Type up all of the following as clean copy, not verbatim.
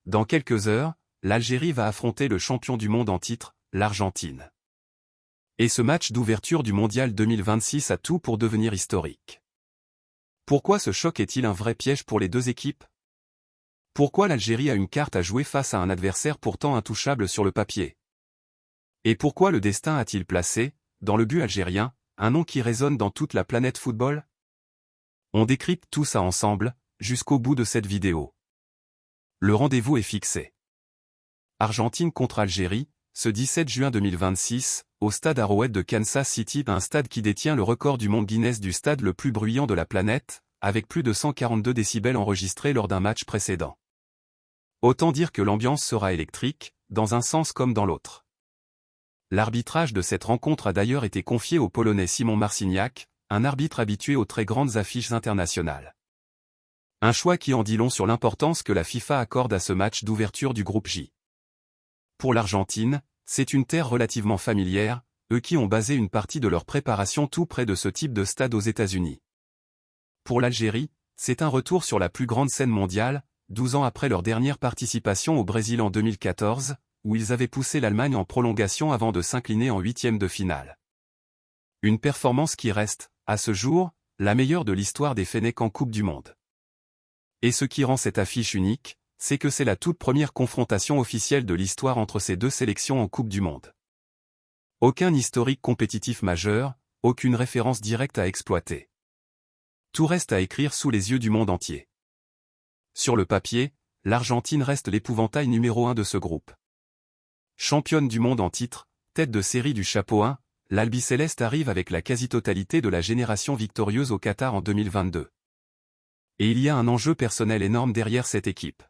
Dans quelques heures, l'Algérie va affronter le champion du monde en titre, l'Argentine. Et ce match d'ouverture du Mondial 2026 a tout pour devenir historique. Pourquoi ce choc est-il un vrai piège pour les deux équipes? Pourquoi l'Algérie a une carte à jouer face à un adversaire pourtant intouchable sur le papier? Et pourquoi le destin a-t-il placé, dans le but algérien, un nom qui résonne dans toute la planète football? On décrypte tout ça ensemble, jusqu'au bout de cette vidéo. Le rendez-vous est fixé. Argentine contre Algérie, ce 17 juin 2026, au stade Arrowhead de Kansas City, un stade qui détient le record du monde Guinness du stade le plus bruyant de la planète, avec plus de 142 décibels enregistrés lors d'un match précédent. Autant dire que l'ambiance sera électrique, dans un sens comme dans l'autre. L'arbitrage de cette rencontre a d'ailleurs été confié au Polonais Simon Marciniak, un arbitre habitué aux très grandes affiches internationales. Un choix qui en dit long sur l'importance que la FIFA accorde à ce match d'ouverture du groupe J. Pour l'Argentine, c'est une terre relativement familière, eux qui ont basé une partie de leur préparation tout près de ce type de stade aux États-Unis. Pour l'Algérie, c'est un retour sur la plus grande scène mondiale, 12 ans après leur dernière participation au Brésil en 2014, où ils avaient poussé l'Allemagne en prolongation avant de s'incliner en huitième de finale. Une performance qui reste, à ce jour, la meilleure de l'histoire des Fennecs en Coupe du Monde. Et ce qui rend cette affiche unique, c'est que c'est la toute première confrontation officielle de l'histoire entre ces deux sélections en Coupe du Monde. Aucun historique compétitif majeur, aucune référence directe à exploiter. Tout reste à écrire sous les yeux du monde entier. Sur le papier, l'Argentine reste l'épouvantail numéro 1 de ce groupe. Championne du monde en titre, tête de série du chapeau 1, l'Albicéleste arrive avec la quasi-totalité de la génération victorieuse au Qatar en 2022. Et il y a un enjeu personnel énorme derrière cette équipe.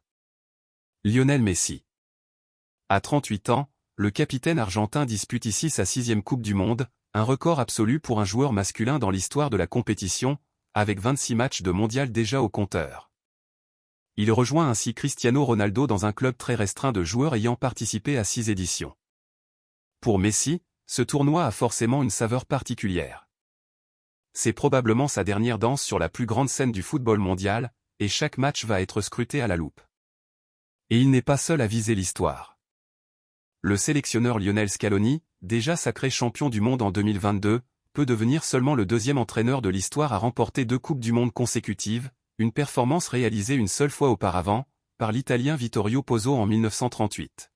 Lionel Messi. À 38 ans, le capitaine argentin dispute ici sa 6e Coupe du Monde, un record absolu pour un joueur masculin dans l'histoire de la compétition, avec 26 matchs de mondial déjà au compteur. Il rejoint ainsi Cristiano Ronaldo dans un club très restreint de joueurs ayant participé à 6 éditions. Pour Messi, ce tournoi a forcément une saveur particulière. C'est probablement sa dernière danse sur la plus grande scène du football mondial, et chaque match va être scruté à la loupe. Et il n'est pas seul à viser l'histoire. Le sélectionneur Lionel Scaloni, déjà sacré champion du monde en 2022, peut devenir seulement le deuxième entraîneur de l'histoire à remporter 2 Coupes du Monde consécutives, une performance réalisée une seule fois auparavant, par l'Italien Vittorio Pozzo en 1938.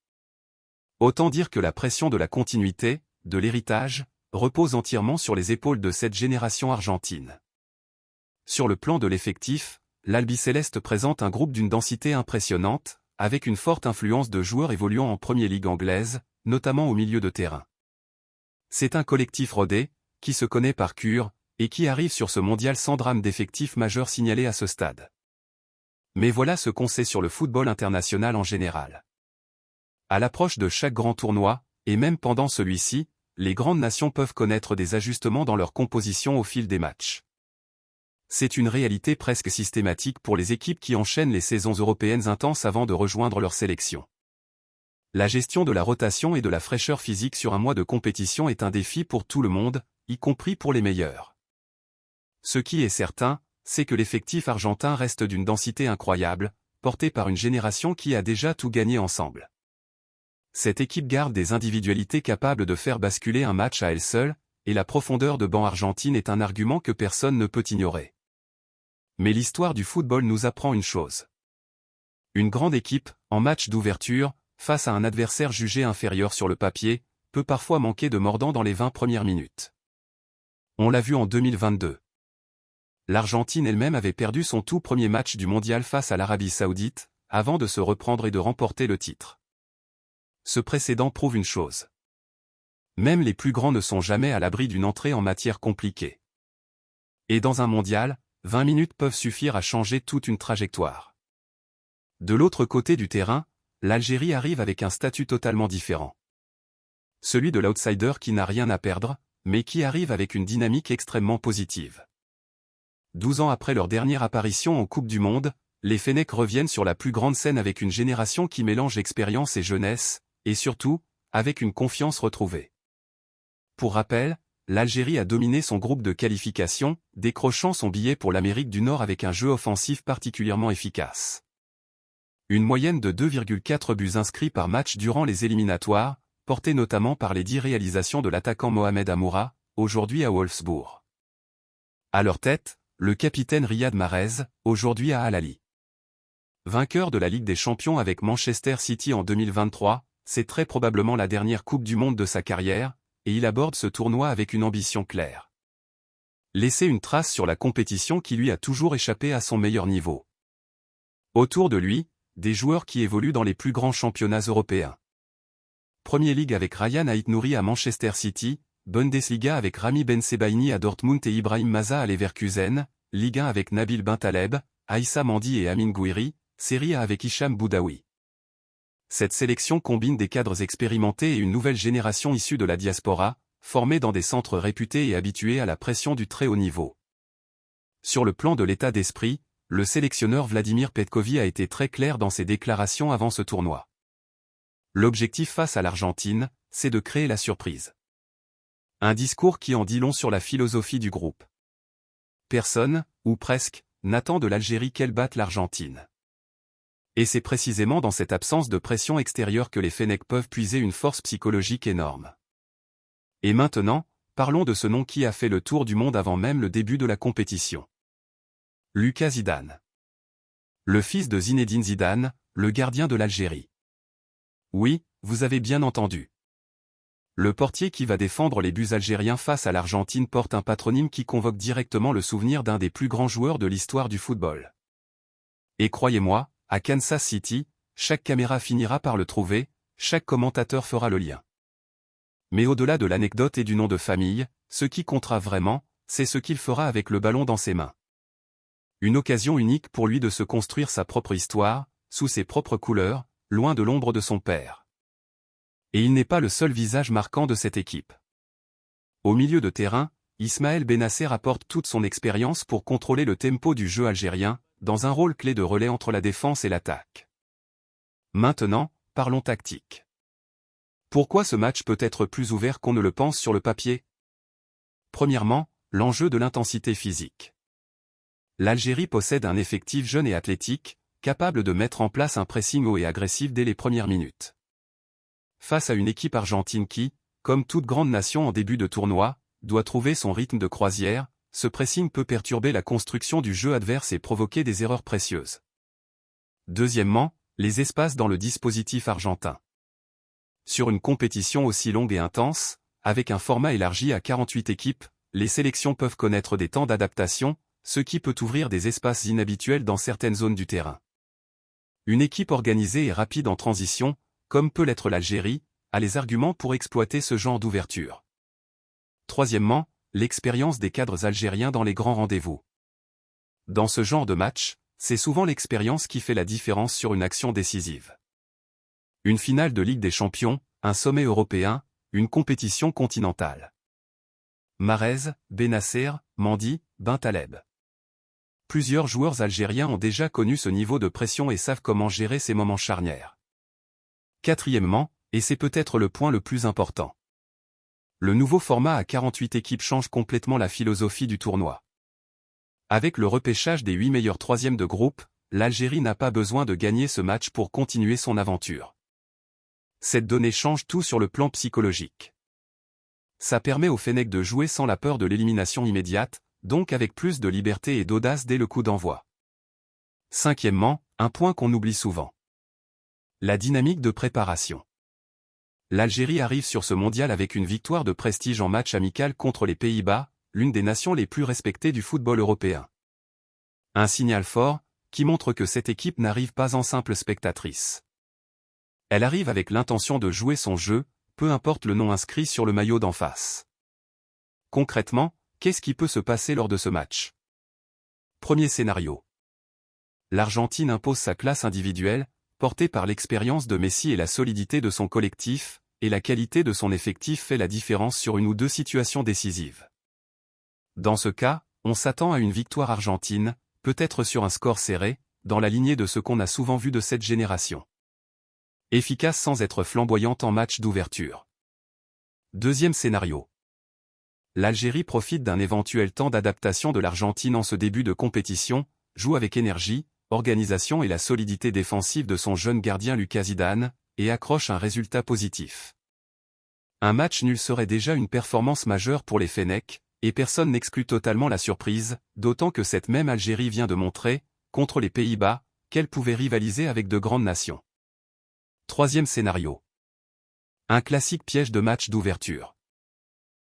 Autant dire que la pression de la continuité, de l'héritage, repose entièrement sur les épaules de cette génération argentine. Sur le plan de l'effectif, l'Albicéleste présente un groupe d'une densité impressionnante, avec une forte influence de joueurs évoluant en Premier Ligue anglaise, notamment au milieu de terrain. C'est un collectif rodé, qui se connaît par cœur, et qui arrive sur ce mondial sans drame d'effectifs majeurs signalés à ce stade. Mais voilà ce qu'on sait sur le football international en général. À l'approche de chaque grand tournoi, et même pendant celui-ci, les grandes nations peuvent connaître des ajustements dans leur composition au fil des matchs. C'est une réalité presque systématique pour les équipes qui enchaînent les saisons européennes intenses avant de rejoindre leur sélection. La gestion de la rotation et de la fraîcheur physique sur un mois de compétition est un défi pour tout le monde, y compris pour les meilleurs. Ce qui est certain, c'est que l'effectif argentin reste d'une densité incroyable, porté par une génération qui a déjà tout gagné ensemble. Cette équipe garde des individualités capables de faire basculer un match à elle seule, et la profondeur de banc argentine est un argument que personne ne peut ignorer. Mais l'histoire du football nous apprend une chose. Une grande équipe, en match d'ouverture, face à un adversaire jugé inférieur sur le papier, peut parfois manquer de mordant dans les 20 premières minutes. On l'a vu en 2022. L'Argentine elle-même avait perdu son tout premier match du mondial face à l'Arabie Saoudite, avant de se reprendre et de remporter le titre. Ce précédent prouve une chose. Même les plus grands ne sont jamais à l'abri d'une entrée en matière compliquée. Et dans un mondial, 20 minutes peuvent suffire à changer toute une trajectoire. De l'autre côté du terrain, l'Algérie arrive avec un statut totalement différent. Celui de l'outsider qui n'a rien à perdre, mais qui arrive avec une dynamique extrêmement positive. 12 ans après leur dernière apparition en Coupe du Monde, les Fennecs reviennent sur la plus grande scène avec une génération qui mélange expérience et jeunesse, et surtout, avec une confiance retrouvée. Pour rappel, l'Algérie a dominé son groupe de qualification, décrochant son billet pour l'Amérique du Nord avec un jeu offensif particulièrement efficace. Une moyenne de 2,4 buts inscrits par match durant les éliminatoires, portée notamment par les 10 réalisations de l'attaquant Mohamed Amoura, aujourd'hui à Wolfsburg. À leur tête, le capitaine Riyad Mahrez, aujourd'hui à Al Ahly. Vainqueur de la Ligue des Champions avec Manchester City en 2023, c'est très probablement la dernière Coupe du Monde de sa carrière, et il aborde ce tournoi avec une ambition claire. Laisser une trace sur la compétition qui lui a toujours échappé à son meilleur niveau. Autour de lui, des joueurs qui évoluent dans les plus grands championnats européens. Premier League avec Ryan Aït-Nouri à Manchester City, Bundesliga avec Rami Bensebaini à Dortmund et Ibrahim Maza à Leverkusen, Ligue 1 avec Nabil Bentaleb, Aïssa Mandi et Amin Gouiri, Serie A avec Hicham Boudaoui. Cette sélection combine des cadres expérimentés et une nouvelle génération issue de la diaspora, formée dans des centres réputés et habitués à la pression du très haut niveau. Sur le plan de l'état d'esprit, le sélectionneur Vladimir Petković a été très clair dans ses déclarations avant ce tournoi. L'objectif face à l'Argentine, c'est de créer la surprise. Un discours qui en dit long sur la philosophie du groupe. Personne, ou presque, n'attend de l'Algérie qu'elle batte l'Argentine. Et c'est précisément dans cette absence de pression extérieure que les Fennecs peuvent puiser une force psychologique énorme. Et maintenant, parlons de ce nom qui a fait le tour du monde avant même le début de la compétition. Lucas Zidane. Le fils de Zinedine Zidane, le gardien de l'Algérie. Oui, vous avez bien entendu. Le portier qui va défendre les buts algériens face à l'Argentine porte un patronyme qui convoque directement le souvenir d'un des plus grands joueurs de l'histoire du football. Et croyez-moi, à Kansas City, chaque caméra finira par le trouver, chaque commentateur fera le lien. Mais au-delà de l'anecdote et du nom de famille, ce qui comptera vraiment, c'est ce qu'il fera avec le ballon dans ses mains. Une occasion unique pour lui de se construire sa propre histoire, sous ses propres couleurs, loin de l'ombre de son père. Et il n'est pas le seul visage marquant de cette équipe. Au milieu de terrain, Ismaël Bennacer apporte toute son expérience pour contrôler le tempo du jeu algérien, dans un rôle clé de relais entre la défense et l'attaque. Maintenant, parlons tactique. Pourquoi ce match peut être plus ouvert qu'on ne le pense sur le papier? Premièrement, l'enjeu de l'intensité physique. L'Algérie possède un effectif jeune et athlétique, capable de mettre en place un pressing haut et agressif dès les premières minutes. Face à une équipe argentine qui, comme toute grande nation en début de tournoi, doit trouver son rythme de croisière, ce pressing peut perturber la construction du jeu adverse et provoquer des erreurs précieuses. Deuxièmement, les espaces dans le dispositif argentin. Sur une compétition aussi longue et intense, avec un format élargi à 48 équipes, les sélections peuvent connaître des temps d'adaptation, ce qui peut ouvrir des espaces inhabituels dans certaines zones du terrain. Une équipe organisée et rapide en transition, comme peut l'être l'Algérie, a les arguments pour exploiter ce genre d'ouverture. Troisièmement, l'expérience des cadres algériens dans les grands rendez-vous. Dans ce genre de match, c'est souvent l'expérience qui fait la différence sur une action décisive. Une finale de Ligue des Champions, un sommet européen, une compétition continentale. Mahrez, Bennacer, Mandi, Bentaleb. Plusieurs joueurs algériens ont déjà connu ce niveau de pression et savent comment gérer ces moments charnières. Quatrièmement, et c'est peut-être le point le plus important. Le nouveau format à 48 équipes change complètement la philosophie du tournoi. Avec le repêchage des 8 meilleurs troisièmes de groupe, l'Algérie n'a pas besoin de gagner ce match pour continuer son aventure. Cette donnée change tout sur le plan psychologique. Ça permet aux Fennecs de jouer sans la peur de l'élimination immédiate, donc avec plus de liberté et d'audace dès le coup d'envoi. Cinquièmement, un point qu'on oublie souvent. La dynamique de préparation. L'Algérie arrive sur ce mondial avec une victoire de prestige en match amical contre les Pays-Bas, l'une des nations les plus respectées du football européen. Un signal fort, qui montre que cette équipe n'arrive pas en simple spectatrice. Elle arrive avec l'intention de jouer son jeu, peu importe le nom inscrit sur le maillot d'en face. Concrètement, qu'est-ce qui peut se passer lors de ce match? Premier scénario. L'Argentine impose sa classe individuelle, portée par l'expérience de Messi et la solidité de son collectif, et la qualité de son effectif fait la différence sur une ou deux situations décisives. Dans ce cas, on s'attend à une victoire argentine, peut-être sur un score serré, dans la lignée de ce qu'on a souvent vu de cette génération. Efficace sans être flamboyante en match d'ouverture. Deuxième scénario. L'Algérie profite d'un éventuel temps d'adaptation de l'Argentine en ce début de compétition, joue avec énergie, organisation et la solidité défensive de son jeune gardien Lucas Zidane, et accroche un résultat positif. Un match nul serait déjà une performance majeure pour les Fennecs, et personne n'exclut totalement la surprise, d'autant que cette même Algérie vient de montrer, contre les Pays-Bas, qu'elle pouvait rivaliser avec de grandes nations. Troisième scénario. Un classique piège de match d'ouverture.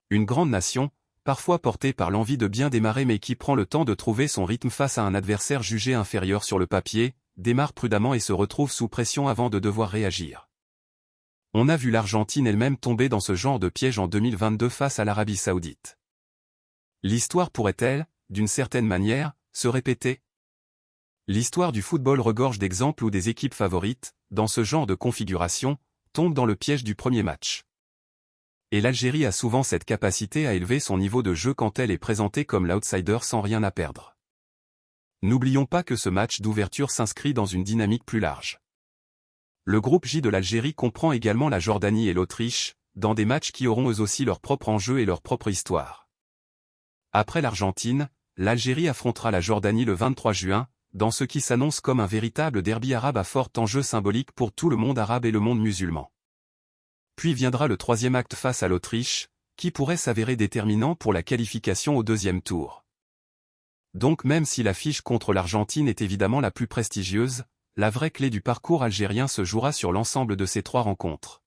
Une grande nation, parfois portée par l'envie de bien démarrer mais qui prend le temps de trouver son rythme face à un adversaire jugé inférieur sur le papier, démarre prudemment et se retrouve sous pression avant de devoir réagir. On a vu l'Argentine elle-même tomber dans ce genre de piège en 2022 face à l'Arabie Saoudite. L'histoire pourrait-elle, d'une certaine manière, se répéter? L'histoire du football regorge d'exemples où des équipes favorites, dans ce genre de configuration, tombent dans le piège du premier match. Et l'Algérie a souvent cette capacité à élever son niveau de jeu quand elle est présentée comme l'outsider sans rien à perdre. N'oublions pas que ce match d'ouverture s'inscrit dans une dynamique plus large. Le groupe J de l'Algérie comprend également la Jordanie et l'Autriche, dans des matchs qui auront eux aussi leur propre enjeu et leur propre histoire. Après l'Argentine, l'Algérie affrontera la Jordanie le 23 juin, dans ce qui s'annonce comme un véritable derby arabe à fort enjeu symbolique pour tout le monde arabe et le monde musulman. Puis viendra le troisième acte face à l'Autriche, qui pourrait s'avérer déterminant pour la qualification au deuxième tour. Donc même si l'affiche contre l'Argentine est évidemment la plus prestigieuse, la vraie clé du parcours algérien se jouera sur l'ensemble de ces trois rencontres.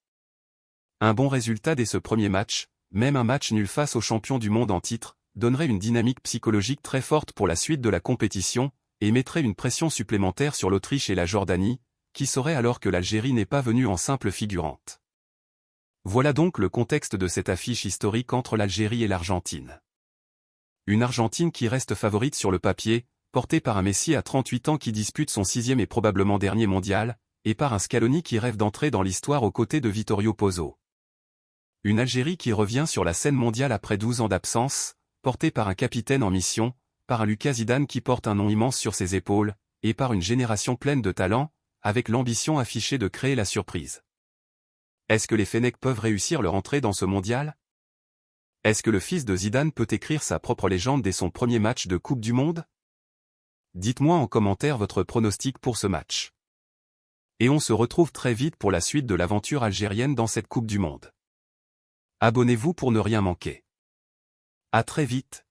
Un bon résultat dès ce premier match, même un match nul face aux champions du monde en titre, donnerait une dynamique psychologique très forte pour la suite de la compétition, et mettrait une pression supplémentaire sur l'Autriche et la Jordanie, qui sauraient alors que l'Algérie n'est pas venue en simple figurante. Voilà donc le contexte de cette affiche historique entre l'Algérie et l'Argentine. Une Argentine qui reste favorite sur le papier, portée par un Messi à 38 ans qui dispute son 6e et probablement dernier mondial, et par un Scaloni qui rêve d'entrer dans l'histoire aux côtés de Vittorio Pozzo. Une Algérie qui revient sur la scène mondiale après 12 ans d'absence, portée par un capitaine en mission, par un Lucas Zidane qui porte un nom immense sur ses épaules, et par une génération pleine de talent, avec l'ambition affichée de créer la surprise. Est-ce que les Fennecs peuvent réussir leur entrée dans ce mondial? Est-ce que le fils de Zidane peut écrire sa propre légende dès son premier match de Coupe du Monde? Dites-moi en commentaire votre pronostic pour ce match. Et on se retrouve très vite pour la suite de l'aventure algérienne dans cette Coupe du Monde. Abonnez-vous pour ne rien manquer. À très vite.